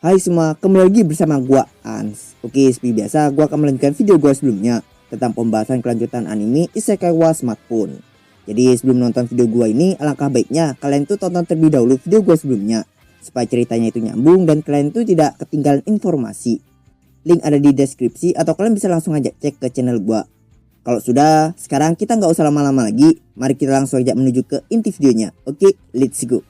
Hai semua, kembali lagi bersama gua Ans. Oke, seperti biasa gua akan melanjutkan video gua sebelumnya tentang pembahasan kelanjutan anime Isekai wa Smartphone. Jadi sebelum nonton video gua ini, alangkah baiknya kalian tuh tonton terlebih dahulu video gua sebelumnya supaya ceritanya itu nyambung dan kalian tuh tidak ketinggalan informasi. Link ada di deskripsi atau kalian bisa langsung aja cek ke channel gua. Kalau sudah, sekarang kita nggak usah lama-lama lagi, mari kita langsung aja menuju ke inti videonya. Oke, let's go.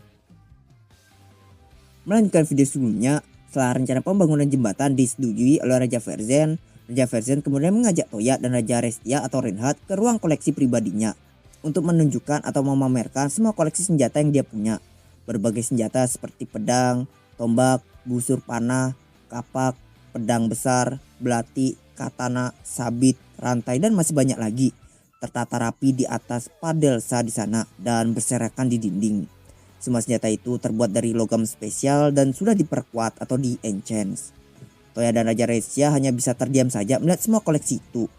Melanjutkan video sebelumnya, setelah rencana pembangunan jembatan disetujui oleh Raja Verzen kemudian mengajak Toya dan Raja Restia atau Reinhardt ke ruang koleksi pribadinya untuk menunjukkan atau memamerkan semua koleksi senjata yang dia punya. Berbagai senjata seperti pedang, tombak, busur panah, kapak, pedang besar, belati, katana, sabit, rantai dan masih banyak lagi tertata rapi di atas padelsa di sana dan berserakan di dinding. Semua senjata itu terbuat dari logam spesial dan sudah diperkuat atau di-enchant. Toya dan Raja Restia hanya bisa terdiam saja melihat semua koleksi itu.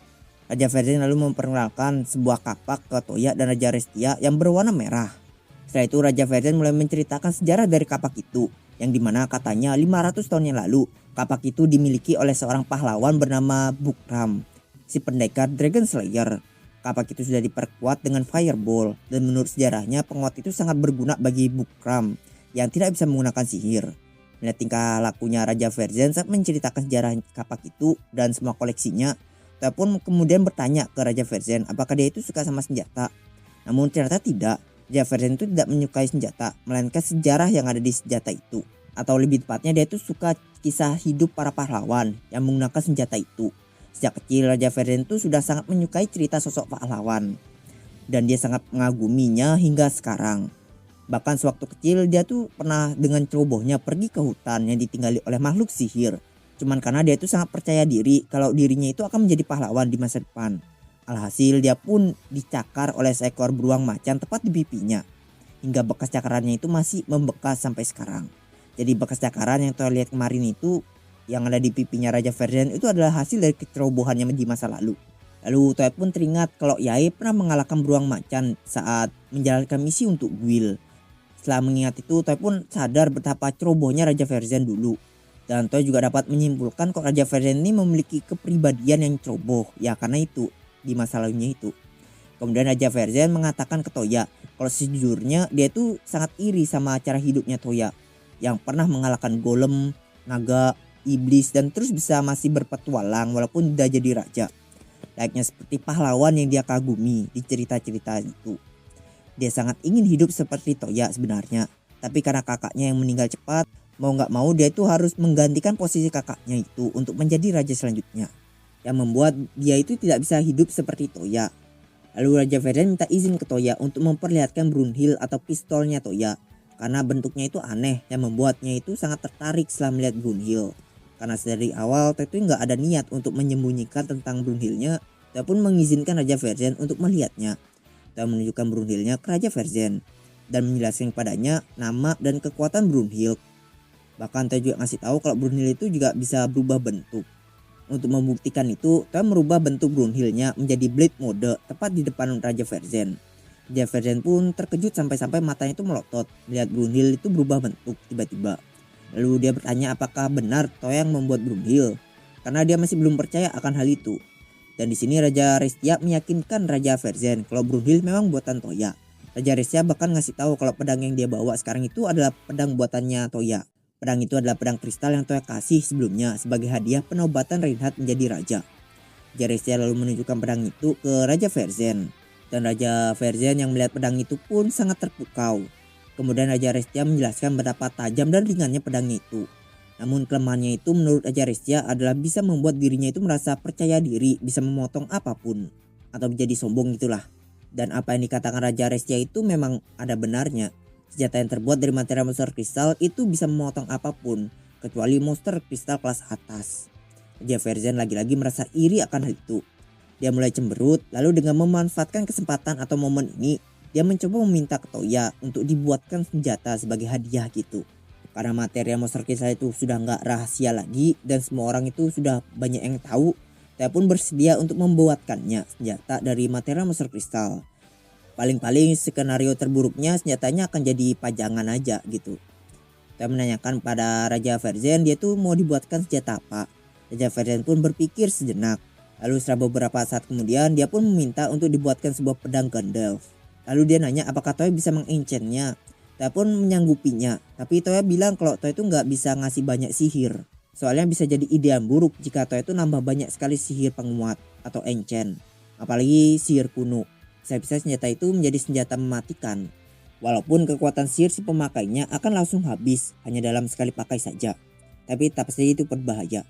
Raja Verzen lalu memperkenalkan sebuah kapak ke Toya dan Raja Restia yang berwarna merah. Setelah itu Raja Verzen mulai menceritakan sejarah dari kapak itu, yang dimana katanya 500 tahun yang lalu kapak itu dimiliki oleh seorang pahlawan bernama Bukram, si pendekar Dragon Slayer. Kapak itu sudah diperkuat dengan fireball dan menurut sejarahnya penguat itu sangat berguna bagi Bukram yang tidak bisa menggunakan sihir. Melihat tingkah lakunya Raja Verzen saat menceritakan sejarah kapak itu dan semua koleksinya, Toya pun kemudian bertanya ke Raja Verzen apakah dia itu suka sama senjata. Namun ternyata tidak, Raja Verzen itu tidak menyukai senjata, melainkan sejarah yang ada di senjata itu. Atau lebih tepatnya dia itu suka kisah hidup para pahlawan yang menggunakan senjata itu. Sejak kecil Raja Verzen itu sudah sangat menyukai cerita sosok pahlawan dan dia sangat mengaguminya hingga sekarang. Bahkan sewaktu kecil dia tuh pernah dengan cerobohnya pergi ke hutan yang ditinggali oleh makhluk sihir. Cuman karena dia itu sangat percaya diri kalau dirinya itu akan menjadi pahlawan di masa depan. Alhasil dia pun dicakar oleh seekor beruang macan tepat di pipinya. Hingga bekas cakarannya itu masih membekas sampai sekarang. Jadi bekas cakaran yang Toya lihat kemarin itu yang ada di pipinya Raja Verzen itu adalah hasil dari kecerobohannya di masa lalu. Lalu Toya pun teringat kalau Yae pernah mengalahkan beruang macan saat menjalankan misi untuk Guild. Setelah mengingat itu Toya pun sadar betapa cerobohnya Raja Verzen dulu. Dan Toya juga dapat menyimpulkan kalau Raja Verzen ini memiliki kepribadian yang ceroboh. Ya karena itu di masa lalunya itu. Kemudian Raja Verzen mengatakan ke Toya kalau sejujurnya dia itu sangat iri sama cara hidupnya Toya yang pernah mengalahkan golem, naga, iblis dan terus bisa masih berpetualang walaupun udah jadi raja. Layaknya seperti pahlawan yang dia kagumi di cerita-cerita itu. Dia sangat ingin hidup seperti Toya sebenarnya. Tapi karena kakaknya yang meninggal cepat, mau gak mau dia itu harus menggantikan posisi kakaknya itu untuk menjadi raja selanjutnya. Yang membuat dia itu tidak bisa hidup seperti Toya. Lalu Raja Verzen minta izin ke Toya untuk memperlihatkan Brunhild atau pistolnya Toya. Karena bentuknya itu aneh yang membuatnya itu sangat tertarik setelah melihat Brunhild. Karena dari awal Toya itu nggak ada niat untuk menyembunyikan tentang Brunhildnya, Toya pun mengizinkan Raja Verzen untuk melihatnya. Toya menunjukkan Brunhildnya ke Raja Verzen dan menjelaskan kepadanya nama dan kekuatan Brunhild. Bahkan Toya juga ngasih tahu kalau Brunhild itu juga bisa berubah bentuk. Untuk membuktikan itu, Toya merubah bentuk Brunhildnya menjadi blade mode tepat di depan Raja Verzen. Raja Verzen pun terkejut sampai-sampai matanya itu melotot melihat Brunhild itu berubah bentuk tiba-tiba. Lalu dia bertanya apakah benar Toya yang membuat Brunhild, karena dia masih belum percaya akan hal itu. Dan di sini Raja Restia meyakinkan Raja Verzen kalau Brunhild memang buatan Toya. Raja Restia bahkan ngasih tahu kalau pedang yang dia bawa sekarang itu adalah pedang buatannya Toya. Pedang itu adalah pedang kristal yang Toya kasih sebelumnya sebagai hadiah penobatan Reinhardt menjadi raja. Raja Restia lalu menunjukkan pedang itu ke Raja Verzen. Dan Raja Verzen yang melihat pedang itu pun sangat terpukau. Kemudian Raja Restia menjelaskan betapa tajam dan ringannya pedangnya itu. Namun kelemahannya itu menurut Raja Restia adalah bisa membuat dirinya itu merasa percaya diri bisa memotong apapun. Atau menjadi sombong itulah. Dan apa yang dikatakan Raja Restia itu memang ada benarnya. Senjata yang terbuat dari material monster kristal itu bisa memotong apapun. Kecuali monster kristal kelas atas. Raja Verzen lagi-lagi merasa iri akan hal itu. Dia mulai cemberut lalu dengan memanfaatkan kesempatan atau momen ini. Dia mencoba meminta ke Toya untuk dibuatkan senjata sebagai hadiah gitu. Karena material monster kristal itu sudah nggak rahasia lagi dan semua orang itu sudah banyak yang tahu. Toya pun bersedia untuk membuatkannya senjata dari material monster kristal. Paling-paling skenario terburuknya senjatanya akan jadi pajangan aja gitu. Toya menanyakan pada Raja Verzen dia tuh mau dibuatkan senjata apa. Raja Verzen pun berpikir sejenak. Lalu setelah beberapa saat kemudian dia pun meminta untuk dibuatkan sebuah pedang Gandalf. Lalu dia nanya apakah Toya bisa mengenchantnya. Toya pun menyanggupinya. Tapi Toya bilang kalau Toya itu nggak bisa ngasih banyak sihir. Soalnya bisa jadi ide yang buruk jika Toya itu nambah banyak sekali sihir penguat atau enchant. Apalagi sihir kuno. Bisa-bisa senjata itu menjadi senjata mematikan. Walaupun kekuatan sihir si pemakainya akan langsung habis hanya dalam sekali pakai saja. Tapi tetap saja itu berbahaya.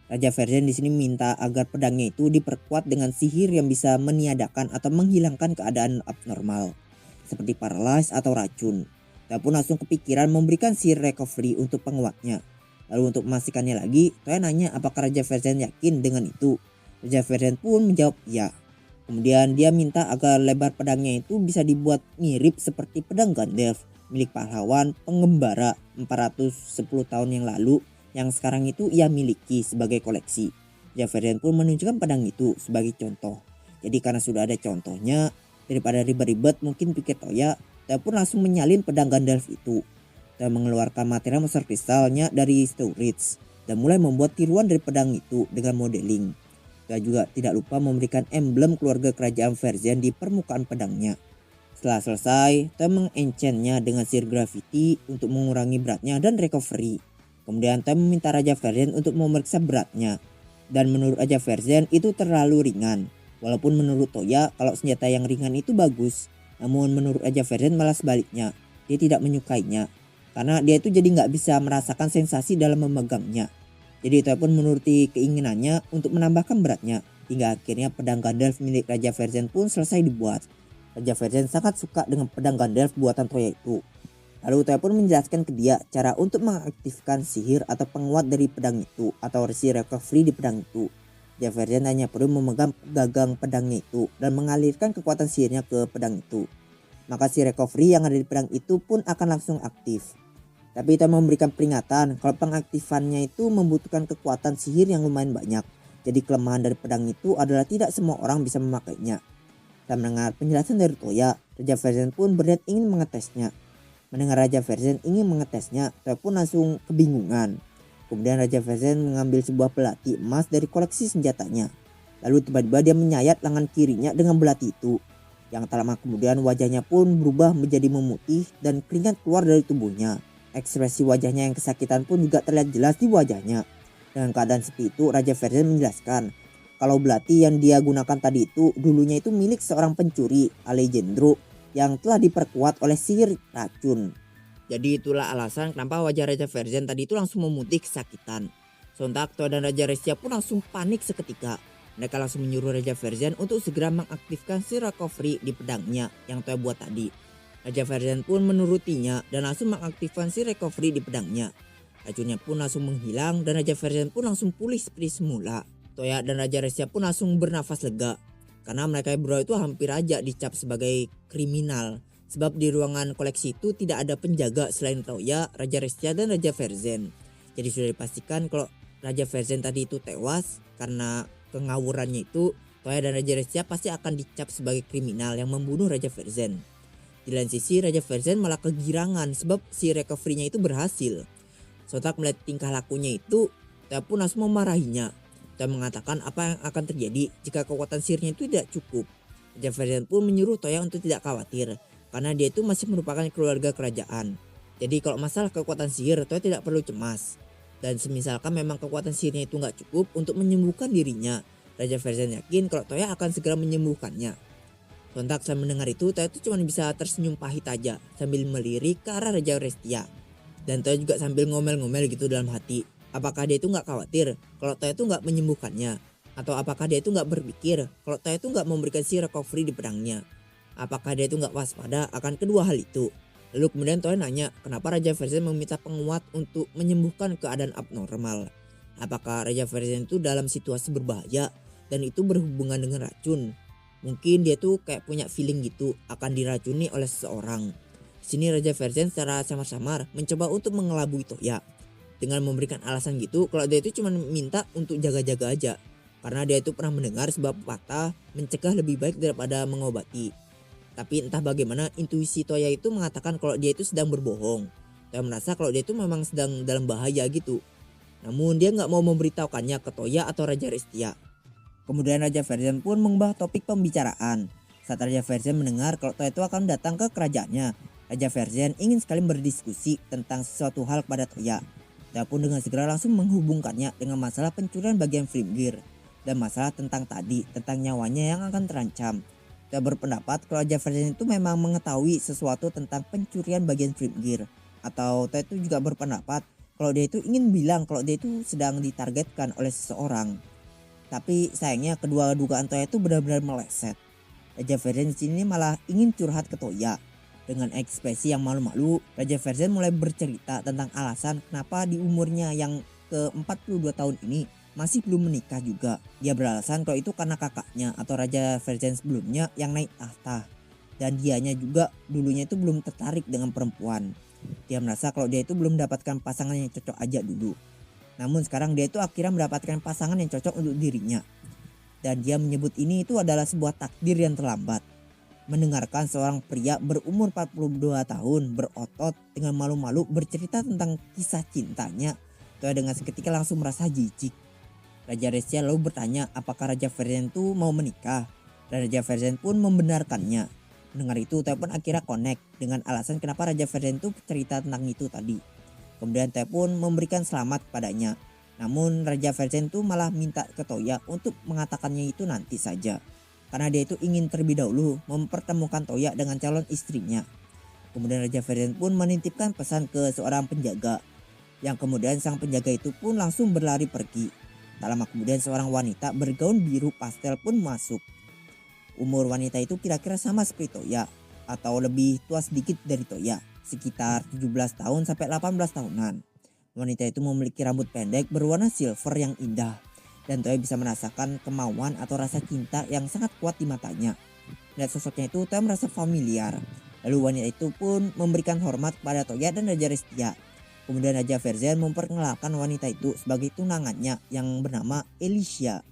Raja Verzen di sini minta agar pedangnya itu diperkuat dengan sihir yang bisa meniadakan atau menghilangkan keadaan abnormal. Seperti paralyze atau racun. Toya pun langsung kepikiran memberikan sihir recovery untuk penguatnya. Lalu untuk memastikannya lagi, Toya nanya apakah Raja Verzen yakin dengan itu. Raja Verzen pun menjawab ya. Kemudian dia minta agar lebar pedangnya itu bisa dibuat mirip seperti pedang Gandalf milik pahlawan pengembara 410 tahun yang lalu yang sekarang itu ia miliki sebagai koleksi. Raja Verzen pun menunjukkan pedang itu sebagai contoh. Jadi karena sudah ada contohnya, daripada ribet-ribet mungkin pikir Toya pun langsung menyalin pedang Gandalf itu. Toya mengeluarkan material monster kristalnya dari storage dan mulai membuat tiruan dari pedang itu dengan modeling. Toya juga tidak lupa memberikan emblem keluarga kerajaan Verzen di permukaan pedangnya. Setelah selesai, Toya mengenchantnya dengan sihir gravity untuk mengurangi beratnya dan recovery. Kemudian Toya meminta Raja Verzen untuk memeriksa beratnya. Dan menurut Raja Verzen itu terlalu ringan. Walaupun menurut Toya kalau senjata yang ringan itu bagus. Namun menurut Raja Verzen malah sebaliknya. Dia tidak menyukainya. Karena dia itu jadi nggak bisa merasakan sensasi dalam memegangnya. Jadi Toya pun menuruti keinginannya untuk menambahkan beratnya. Hingga akhirnya pedang Gandalf milik Raja Verzen pun selesai dibuat. Raja Verzen sangat suka dengan pedang Gandalf buatan Toya itu. Lalu Toya pun menjelaskan ke dia cara untuk mengaktifkan sihir atau penguat dari pedang itu. Atau sihir recovery di pedang itu. Raja Verzen hanya perlu memegang gagang pedangnya itu dan mengalirkan kekuatan sihirnya ke pedang itu. Maka sihir recovery yang ada di pedang itu pun akan langsung aktif. Tapi Toya memberikan peringatan kalau pengaktifannya itu membutuhkan kekuatan sihir yang lumayan banyak. Jadi kelemahan dari pedang itu adalah tidak semua orang bisa memakainya. Setelah mendengar penjelasan dari Toya, Raja Verzen pun berniat ingin mengetesnya. Mendengar Raja Verzen ingin mengetesnya, Toya pun langsung kebingungan. Kemudian Raja Verzen mengambil sebuah belati emas dari koleksi senjatanya. Lalu tiba-tiba dia menyayat lengan kirinya dengan belati itu. Yang tak lama kemudian wajahnya pun berubah menjadi memutih dan keringat keluar dari tubuhnya. Ekspresi wajahnya yang kesakitan pun juga terlihat jelas di wajahnya. Dengan keadaan seperti itu, Raja Verzen menjelaskan kalau belati yang dia gunakan tadi itu dulunya itu milik seorang pencuri Alejandro yang telah diperkuat oleh sihir racun. Jadi itulah alasan kenapa wajah Raja Verzen tadi itu langsung memutih kesakitan. Sontak Toya dan Raja Restia pun langsung panik seketika. Mereka langsung menyuruh Raja Verzen untuk segera mengaktifkan sihir recovery di pedangnya yang Toya buat tadi. Raja Verzen pun menurutinya dan langsung mengaktifkan si recovery di pedangnya. Racunnya pun langsung menghilang dan Raja Verzen pun langsung pulih seperti semula. Toya dan Raja Restia pun langsung bernafas lega. Karena mereka berdua itu hampir aja dicap sebagai kriminal. Sebab di ruangan koleksi itu tidak ada penjaga selain Toya, Raja Restia dan Raja Verzen. Jadi sudah dipastikan kalau Raja Verzen tadi itu tewas karena kengawurannya itu. Toya dan Raja Restia pasti akan dicap sebagai kriminal yang membunuh Raja Verzen. Di lain sisi Raja Verzen malah kegirangan sebab si recovery-nya itu berhasil. Sontak melihat tingkah lakunya itu, Toya pun langsung memarahinya. Toya mengatakan apa yang akan terjadi jika kekuatan sihirnya itu tidak cukup. Raja Verzen pun menyuruh Toya untuk tidak khawatir karena dia itu masih merupakan keluarga kerajaan. Jadi kalau masalah kekuatan sihir Toya tidak perlu cemas. Dan semisalkan memang kekuatan sihirnya itu nggak cukup untuk menyembuhkan dirinya, Raja Verzen yakin kalau Toya akan segera menyembuhkannya. Sontak saya mendengar itu, Toya itu cuma bisa tersenyum pahit aja sambil melirik ke arah Raja Restia. Dan Toya juga sambil ngomel-ngomel gitu dalam hati. Apakah dia itu nggak khawatir kalau Toya itu nggak menyembuhkannya? Atau apakah dia itu nggak berpikir kalau Toya itu nggak memberikan si recovery di pedangnya? Apakah dia itu nggak waspada akan kedua hal itu? Lalu kemudian Toya nanya kenapa Raja Verzen meminta penguat untuk menyembuhkan keadaan abnormal. Apakah Raja Verzen itu dalam situasi berbahaya dan itu berhubungan dengan racun? Mungkin dia tuh kayak punya feeling gitu akan diracuni oleh seseorang. Di sini Raja Verzen secara samar-samar mencoba untuk mengelabui Toya dengan memberikan alasan gitu kalau dia itu cuma minta untuk jaga-jaga aja. Karena dia itu pernah mendengar sebab pepatah mencegah lebih baik daripada mengobati. Tapi entah bagaimana intuisi Toya itu mengatakan kalau dia itu sedang berbohong. Toya merasa kalau dia itu memang sedang dalam bahaya gitu. Namun dia nggak mau memberitahukannya ke Toya atau Raja Restia. Kemudian Raja Verzen pun mengubah topik pembicaraan. Saat Raja Verzen mendengar kalau Toya itu akan datang ke kerajaannya, Raja Verzen ingin sekali berdiskusi tentang sesuatu hal kepada Toya. Toya pun dengan segera langsung menghubungkannya dengan masalah pencurian bagian Flimgir dan masalah tentang nyawanya yang akan terancam. Toya berpendapat kalau Raja Verzen itu memang mengetahui sesuatu tentang pencurian bagian Flimgir, atau Toya itu juga berpendapat kalau dia itu ingin bilang kalau dia itu sedang ditargetkan oleh seseorang. Tapi sayangnya kedua dugaan Toya itu benar-benar meleset. Raja Verzen di sini malah ingin curhat ke Toya. Dengan ekspresi yang malu-malu, Raja Verzen mulai bercerita tentang alasan kenapa di umurnya yang ke-42 tahun ini masih belum menikah juga. Dia beralasan kalau itu karena kakaknya atau Raja Verzen sebelumnya yang naik tahta. Dan dianya juga dulunya itu belum tertarik dengan perempuan. Dia merasa kalau dia itu belum mendapatkan pasangan yang cocok aja dulu. Namun sekarang dia itu akhirnya mendapatkan pasangan yang cocok untuk dirinya. Dan dia menyebut ini itu adalah sebuah takdir yang terlambat. Mendengarkan seorang pria berumur 42 tahun berotot dengan malu-malu bercerita tentang kisah cintanya, Toya dengan seketika langsung merasa jijik. Raja Restia lalu bertanya apakah Raja Verzen itu mau menikah, dan Raja Verzen pun membenarkannya. Mendengar itu Toya pun akhirnya connect dengan alasan kenapa Raja Verzen itu cerita tentang itu tadi. Kemudian Toya pun memberikan selamat padanya. Namun Raja Verzen itu malah minta ke Toya untuk mengatakannya itu nanti saja. Karena dia itu ingin terlebih dahulu mempertemukan Toya dengan calon istrinya. Kemudian Raja Verzen pun menitipkan pesan ke seorang penjaga. Yang kemudian sang penjaga itu pun langsung berlari pergi. Tak lama kemudian seorang wanita bergaun biru pastel pun masuk. Umur wanita itu kira-kira sama seperti Toya, atau lebih tua sedikit dari Toya, sekitar 17 tahun sampai 18 tahunan. Wanita itu memiliki rambut pendek berwarna silver yang indah. Dan Toya bisa merasakan kemauan atau rasa cinta yang sangat kuat di matanya. Lihat sosoknya itu Toya merasa familiar. Lalu wanita itu pun memberikan hormat kepada Toya dan Raja Restia. Kemudian Raja Verzen memperkenalkan wanita itu sebagai tunangannya yang bernama Alicia.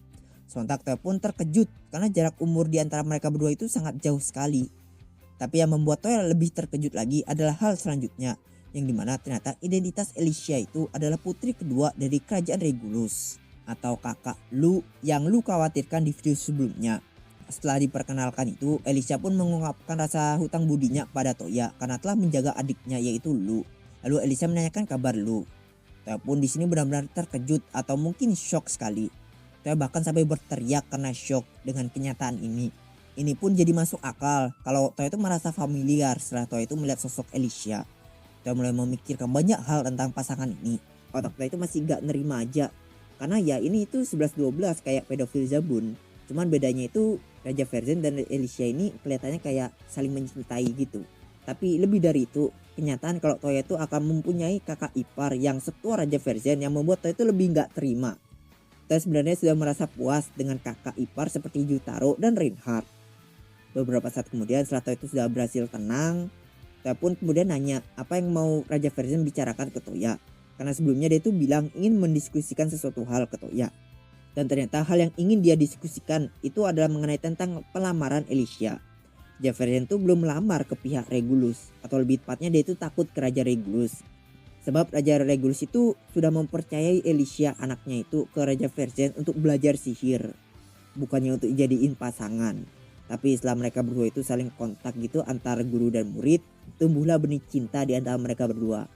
Sontak Toya pun terkejut karena jarak umur di antara mereka berdua itu sangat jauh sekali. Tapi yang membuat Toya lebih terkejut lagi adalah hal selanjutnya, yang dimana ternyata identitas Alicia itu adalah putri kedua dari kerajaan Regulus, atau kakak Lu yang Lu khawatirkan di video sebelumnya. Setelah diperkenalkan itu, Alicia pun mengungkapkan rasa hutang budinya pada Toya karena telah menjaga adiknya yaitu Lu. Lalu Alicia menanyakan kabar Lu. Toya pun di sini benar-benar terkejut atau mungkin shock sekali. Toya bahkan sampai berteriak karena shock dengan kenyataan ini. Ini pun jadi masuk akal kalau Toya itu merasa familiar setelah Toya itu melihat sosok Alicia. Toya mulai memikirkan banyak hal tentang pasangan ini. Otak Toya itu masih gak nerima aja. Karena ya ini itu 11-12 kayak pedofil Zabun. Cuman bedanya itu Raja Verzen dan Alicia ini kelihatannya kayak saling mencintai gitu. Tapi lebih dari itu, kenyataan kalau Toya itu akan mempunyai kakak ipar yang setua Raja Verzen yang membuat Toya itu lebih gak terima. Toya sebenarnya sudah merasa puas dengan kakak ipar seperti Jutaro dan Reinhardt. Beberapa saat kemudian setelah Toya itu sudah berhasil tenang, Toya pun kemudian nanya apa yang mau Raja Verzen bicarakan ke Toya. Karena sebelumnya dia itu bilang ingin mendiskusikan sesuatu hal ke Toya. Dan ternyata hal yang ingin dia diskusikan itu adalah mengenai tentang pelamaran Alicia. Raja Verzen itu belum melamar ke pihak Regulus, atau lebih tepatnya dia itu takut ke Raja Regulus. Sebab Raja Regulus itu sudah mempercayai Alicia anaknya itu ke Raja Verzen untuk belajar sihir. Bukannya untuk jadiin pasangan. Tapi setelah mereka berdua itu saling kontak gitu antara guru dan murid, tumbuhlah benih cinta di antara mereka berdua.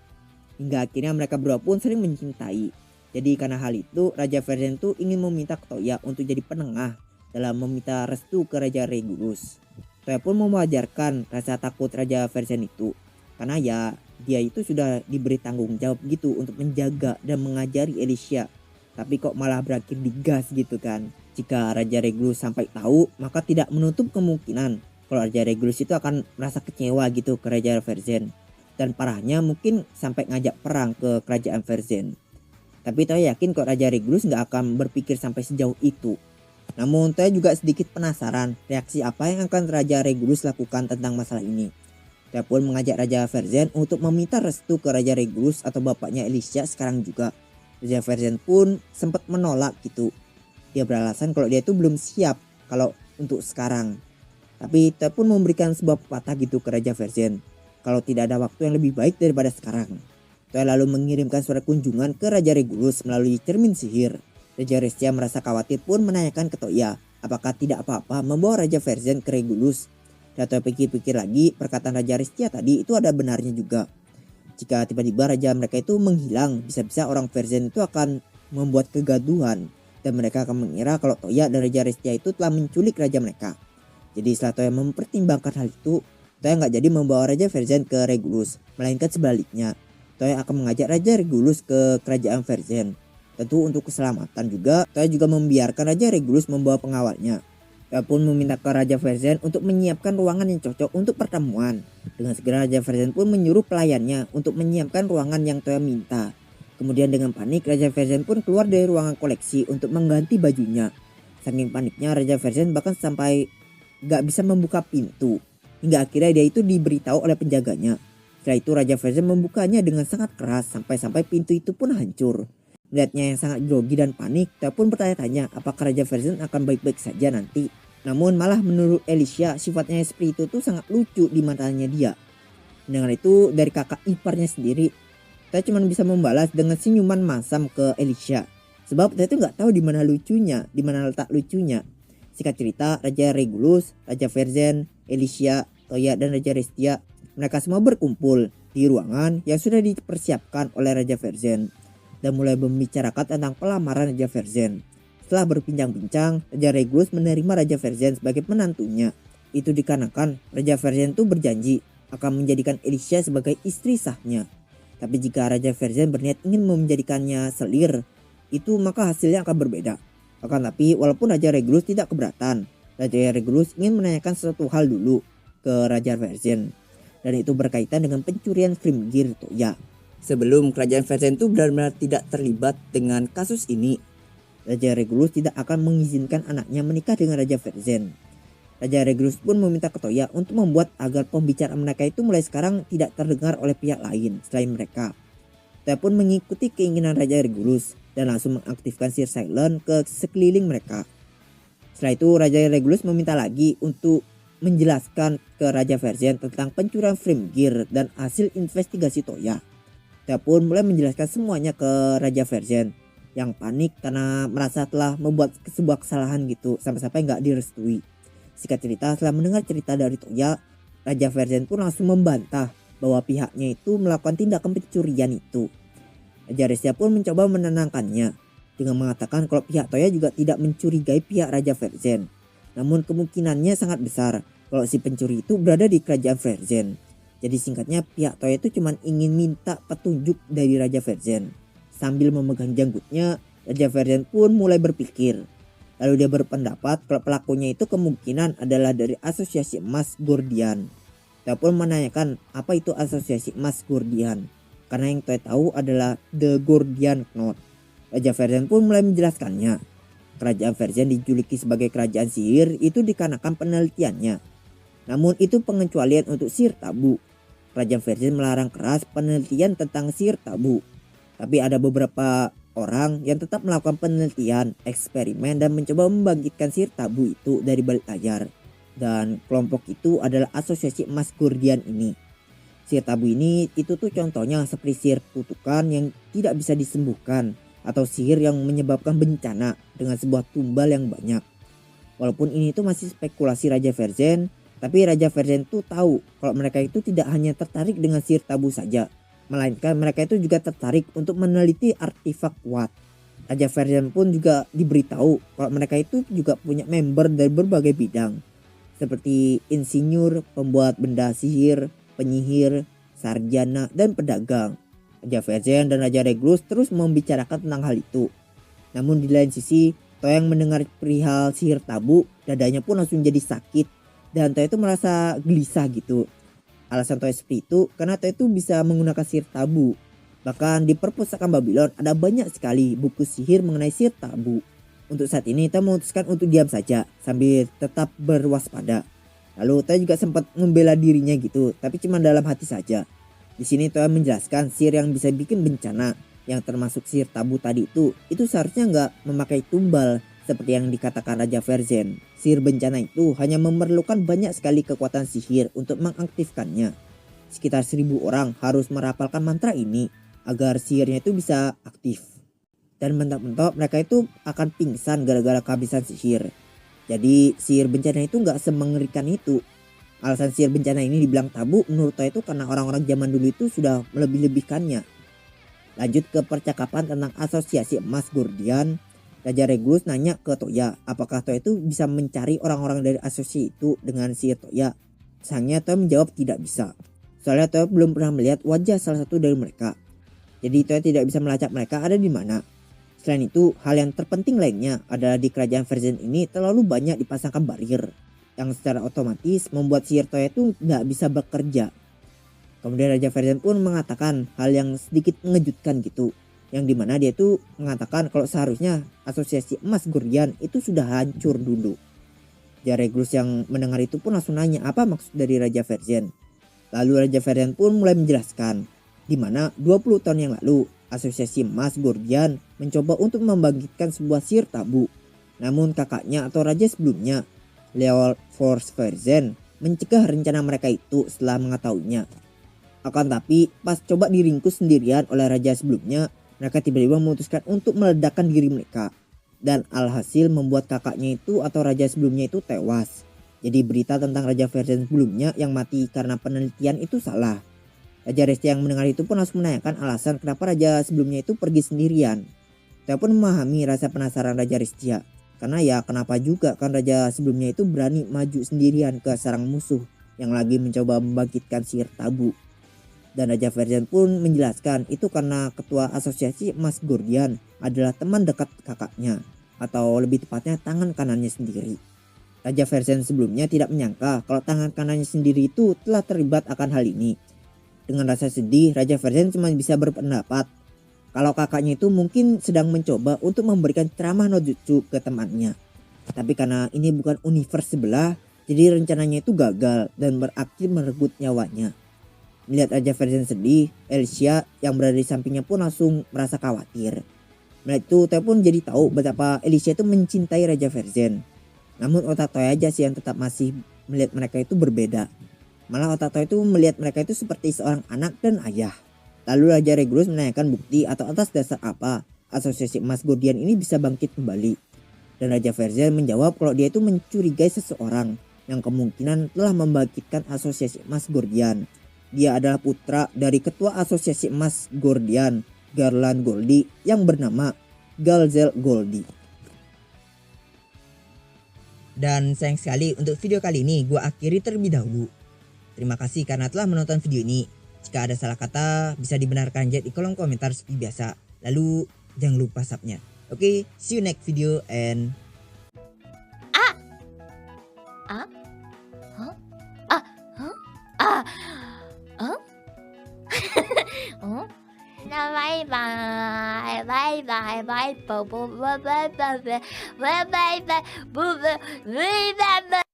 Hingga akhirnya mereka berdua pun sering mencintai. Jadi karena hal itu Raja Verzen itu ingin meminta ke Toya untuk jadi penengah dalam meminta restu ke Raja Regulus. Toya pun mewajarkan rasa takut Raja Verzen itu. Karena ya dia itu sudah diberi tanggung jawab gitu untuk menjaga dan mengajari Alicia. Tapi kok malah berakhir digas gitu kan. Jika Raja Regulus sampai tahu, maka tidak menutup kemungkinan kalau Raja Regulus itu akan merasa kecewa gitu ke Raja Verzen. Dan parahnya mungkin sampai ngajak perang ke kerajaan Verzen. Tapi Toya yakin kok Raja Regulus gak akan berpikir sampai sejauh itu. Namun Toya juga sedikit penasaran reaksi apa yang akan Raja Regulus lakukan tentang masalah ini. Toya pun mengajak Raja Verzen untuk meminta restu ke Raja Regulus atau bapaknya Alicia sekarang juga. Raja Verzen pun sempat menolak gitu. Dia beralasan kalau dia itu belum siap kalau untuk sekarang. Tapi Toya pun memberikan sebuah pepatah gitu ke Raja Verzen. Kalau tidak ada waktu yang lebih baik daripada sekarang. Toya lalu mengirimkan surat kunjungan ke Raja Regulus melalui cermin sihir. Raja Restia merasa khawatir pun menanyakan ke Toya apakah tidak apa-apa membawa Raja Verzen ke Regulus. Dan Toya pikir-pikir lagi, perkataan Raja Restia tadi itu ada benarnya juga. Jika tiba-tiba raja mereka itu menghilang, bisa-bisa orang Verzen itu akan membuat kegaduhan dan mereka akan mengira kalau Toya dan Raja Restia itu telah menculik raja mereka. Jadi setelah Toya mempertimbangkan hal itu, Toya nggak jadi membawa Raja Verzen ke Regulus, melainkan sebaliknya. Toya akan mengajak Raja Regulus ke kerajaan Verzen. Tentu untuk keselamatan juga, Toya juga membiarkan Raja Regulus membawa pengawalnya. Toya pun meminta ke Raja Verzen untuk menyiapkan ruangan yang cocok untuk pertemuan. Dengan segera Raja Verzen pun menyuruh pelayannya untuk menyiapkan ruangan yang Toya minta. Kemudian dengan panik Raja Verzen pun keluar dari ruangan koleksi untuk mengganti bajunya. Saking paniknya Raja Verzen bahkan sampai gak bisa membuka pintu. Hingga akhirnya dia itu diberitahu oleh penjaganya. Setelah itu Raja Verzen membukanya dengan sangat keras sampai pintu itu pun hancur. Melihatnya yang sangat grogi dan panik, Toya pun bertanya-tanya apakah Raja Verzen akan baik-baik saja nanti. Namun malah menurut Alicia sifatnya seperti itu tuh sangat lucu di matanya dia. Dengan itu dari kakak iparnya sendiri, Toya cuma bisa membalas dengan senyuman masam ke Alicia. Sebab Toya itu nggak tahu di mana lucunya, di mana letak lucunya. Singkat cerita, Raja Regulus, Raja Verzen, Alicia, Toya dan Raja Restia, mereka semua berkumpul di ruangan yang sudah dipersiapkan oleh Raja Verzen dan mulai membicarakan tentang pelamaran Raja Verzen. Setelah berbincang-bincang, Raja Regulus menerima Raja Verzen sebagai menantunya. Itu dikarenakan Raja Verzen itu berjanji akan menjadikan Alicia sebagai istri sahnya. Tapi jika Raja Verzen berniat ingin menjadikannya selir, itu maka hasilnya akan berbeda. Akan tapi walaupun Raja Regulus tidak keberatan, Raja Regulus ingin menanyakan sesuatu hal dulu ke Raja Verzen. Dan itu berkaitan dengan pencurian Frimgir Toya. Sebelum kerajaan Verzen itu benar-benar tidak terlibat dengan kasus ini, Raja Regulus tidak akan mengizinkan anaknya menikah dengan Raja Verzen. Raja Regulus pun meminta ke Toya untuk membuat agar pembicaraan mereka itu mulai sekarang tidak terdengar oleh pihak lain selain mereka. Toya pun mengikuti keinginan Raja Regulus dan langsung mengaktifkan Seer Silent ke sekeliling mereka. Setelah itu Raja Regulus meminta lagi untuk menjelaskan ke Raja Verzen tentang pencurian Frimgir dan hasil investigasi Toya. Toya pun mulai menjelaskan semuanya ke Raja Verzen yang panik karena merasa telah membuat sebuah kesalahan gitu sampai-sampai nggak direstui. Singkat cerita, setelah mendengar cerita dari Toya, Raja Verzen pun langsung membantah bahwa pihaknya itu melakukan tindakan pencurian itu. Raja Restia pun mencoba menenangkannya dengan mengatakan kalau pihak Toya juga tidak mencurigai pihak Raja Verzen. Namun kemungkinannya sangat besar kalau si pencuri itu berada di kerajaan Verzen. Jadi singkatnya pihak Toya itu cuma ingin minta petunjuk dari Raja Verzen. Sambil memegang janggutnya, Raja Verzen pun mulai berpikir. Lalu dia berpendapat kalau pelakunya itu kemungkinan adalah dari asosiasi emas Gordian. Toya pun menanyakan apa itu asosiasi emas Gordian. Karena yang Toya tahu adalah The Gordian Knot. Raja Verzen pun mulai menjelaskannya. Kerajaan Verzen dijuluki sebagai kerajaan sihir itu dikarenakan penelitiannya. Namun itu pengecualian untuk sihir tabu. Kerajaan Verzen melarang keras penelitian tentang sihir tabu. Tapi ada beberapa orang yang tetap melakukan penelitian, eksperimen dan mencoba membangkitkan sihir tabu itu dari balik layar. Dan kelompok itu adalah asosiasi emas Gordian ini. Sihir tabu ini itu tuh contohnya seperti sihir kutukan yang tidak bisa disembuhkan atau sihir yang menyebabkan bencana dengan sebuah tumbal yang banyak. Walaupun ini tuh masih spekulasi Raja Verzen, tapi Raja Verzen tuh tahu kalau mereka itu tidak hanya tertarik dengan sihir tabu saja, melainkan mereka itu juga tertarik untuk meneliti artefak kuat. Raja Verzen pun juga diberitahu kalau mereka itu juga punya member dari berbagai bidang, seperti insinyur, pembuat benda sihir, penyihir, sarjana, dan pedagang. Raja Verzen dan Raja Regulus terus membicarakan tentang hal itu. Namun di lain sisi, Toya yang mendengar perihal sihir tabu, dadanya pun langsung jadi sakit. Dan Toya itu merasa gelisah gitu. Alasan Toya seperti itu karena Toya itu bisa menggunakan sihir tabu. Bahkan di perpustakaan Babylon ada banyak sekali buku sihir mengenai sihir tabu. Untuk saat ini Toya memutuskan untuk diam saja sambil tetap berwaspada. Lalu Toya juga sempat membela dirinya gitu, tapi cuma dalam hati saja. Di sini Toya menjelaskan sihir yang bisa bikin bencana, yang termasuk sihir tabu tadi itu seharusnya nggak memakai tumbal seperti yang dikatakan Raja Verzen. Sihir bencana itu hanya memerlukan banyak sekali kekuatan sihir untuk mengaktifkannya. Sekitar 1000 orang harus merapalkan mantra ini agar sihirnya itu bisa aktif. Dan mentok-mentok mereka itu akan pingsan gara-gara kehabisan sihir. Jadi sihir bencana itu nggak semengerikan itu. Alasan sihir bencana ini dibilang tabu menurut Toya itu karena orang-orang zaman dulu itu sudah melebih-lebihkannya. Lanjut ke percakapan tentang asosiasi emas Gordian. Raja Regulus nanya ke Toya apakah Toya itu bisa mencari orang-orang dari asosiasi itu dengan sihir Toya. Sayangnya Toya menjawab tidak bisa. Soalnya Toya belum pernah melihat wajah salah satu dari mereka. Jadi Toya tidak bisa melacak mereka ada di mana. Selain itu, hal yang terpenting lainnya adalah di kerajaan Verzen ini terlalu banyak dipasangkan barir yang secara otomatis membuat sihir Toya itu nggak bisa bekerja. Kemudian Raja Verzen pun mengatakan hal yang sedikit mengejutkan gitu. Yang dimana dia itu mengatakan kalau seharusnya asosiasi emas Gordian itu sudah hancur dulu. Raja Regulus yang mendengar itu pun langsung nanya apa maksud dari Raja Verzen. Lalu Raja Verzen pun mulai menjelaskan di mana 20 tahun yang lalu asosiasi emas Gordian mencoba untuk membangkitkan sebuah sihir tabu. Namun kakaknya atau raja sebelumnya, Leopold Force Verzen, mencegah rencana mereka itu setelah mengetahuinya. Akan tapi pas coba diringkus sendirian oleh raja sebelumnya, mereka tiba-tiba memutuskan untuk meledakkan diri mereka. Dan alhasil membuat kakaknya itu atau raja sebelumnya itu tewas. Jadi berita tentang Raja Verzen sebelumnya yang mati karena penelitian itu salah. Raja Restia yang mendengar itu pun langsung menanyakan alasan kenapa raja sebelumnya itu pergi sendirian. Saya pun memahami rasa penasaran Raja Restia. Karena ya kenapa juga kan raja sebelumnya itu berani maju sendirian ke sarang musuh yang lagi mencoba membangkitkan sihir tabu. Dan Raja Verzen pun menjelaskan itu karena ketua asosiasi emas Gordian adalah teman dekat kakaknya. Atau lebih tepatnya tangan kanannya sendiri. Raja Verzen sebelumnya tidak menyangka kalau tangan kanannya sendiri itu telah terlibat akan hal ini. Dengan rasa sedih, Raja Verzen cuma bisa berpendapat kalau kakaknya itu mungkin sedang mencoba untuk memberikan ceramah no jutsu ke temannya. Tapi karena ini bukan universe sebelah, jadi rencananya itu gagal dan berakhir merenggut nyawanya. Melihat Raja Verzen sedih, Alicia yang berada di sampingnya pun langsung merasa khawatir. Melihat itu, Toya pun jadi tahu betapa Alicia itu mencintai Raja Verzen. Namun otak Toya aja sih yang tetap masih melihat mereka itu berbeda. Malah otak Toya itu melihat mereka itu seperti seorang anak dan ayah. Lalu Raja Regulus menanyakan bukti atau atas dasar apa asosiasi emas Gordian ini bisa bangkit kembali. Dan Raja Verzen menjawab kalau dia itu mencurigai seseorang yang kemungkinan telah membangkitkan asosiasi emas Gordian. Dia adalah putra dari ketua asosiasi emas Gordian, Garland Goldi, yang bernama Galzel Goldi. Dan sayang sekali untuk video kali ini gue akhiri terlebih dahulu. Terima kasih karena telah menonton video ini. Jika ada salah kata bisa dibenarkan aja di kolom komentar seperti biasa. Lalu jangan lupa subnya. Oke, see you next video and Ah! Ah? Huh? Ah! Huh? Ah! Huh? Huh? Bye bye bye bye bye bye bye bye bye bye bye bye bye bye bye bye bye